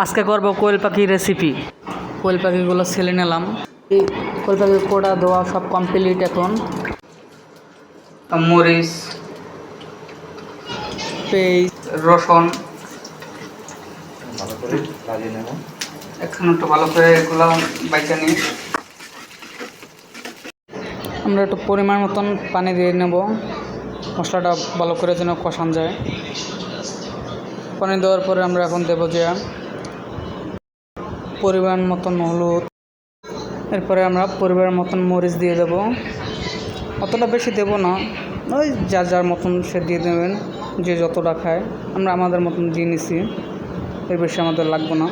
আজকে করব কোয়েল পাখির রেসিপি। কোয়েল পাখিগুলো ছেলে নিলাম। এই কোয়েল পাখির কোড়া ধোয়া সব কমপ্লিট। এখন মরিচ, পেঁয়াজ, রসুন ভালো করে লাগিয়ে নেব। এখন একটু ভালো করে এগুলো বাইচা নিই। আমরা একটু পরিমাণ মতন পানি দিয়ে নেব, মশলাটা ভালো করে যেন কষান যায়। পানি দেওয়ার পরে আমরা এখন দেবো যে পরিমাণ মতন হলুদ, এরপরে আমরা পরিমাণ মতন মরিচ দিয়ে দেবো। অতটা বেশি দেবো না, ওই যার যার মতন সে দিয়ে দেবেন, যে যতটা খায়। আমরা আমাদের মতন দিয়ে নিছি, এর বেশি আমাদের লাগবে না।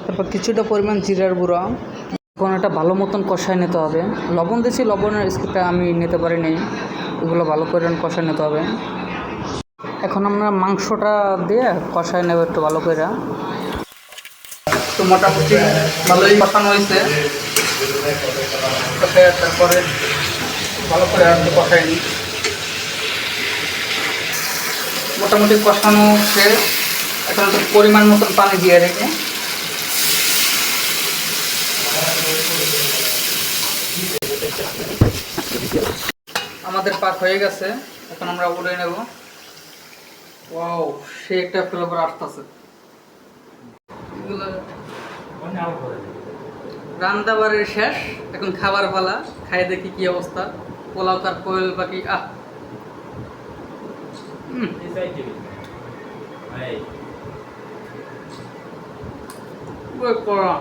তারপর কিছুটা পরিমাণ জিরার গুঁড়া। এখন এটা ভালো মতন কষায় নিতে হবে। লবণ দিয়েছি, লবণের স্কিপটা আমি নিতে পারিনি, এগুলো ভালো করে কষায় নিতে হবে। এখন আমরা মাংসটা দিয়ে কষায় নেব একটু ভালো করে। তো মোটামুটি ভালোই কষানো হয়েছে। তারপরে ভালো করে আর কষাই নিই। মোটামুটি কষানো শেষ। এখন একটু পরিমাণ মতন পানি দিয়ে রেখে আমাদের পাক হয়ে গেছে। এখন আমরা উড়ে নেব। ওয়াও, সে একটা ফ্লেভার আসতেছে। রান্না বাড়ির শেষ, এখন খাবার পালা। খাই দেখি কি অবস্থা। পোলাও তার কোয়েল পাখি, কড়া।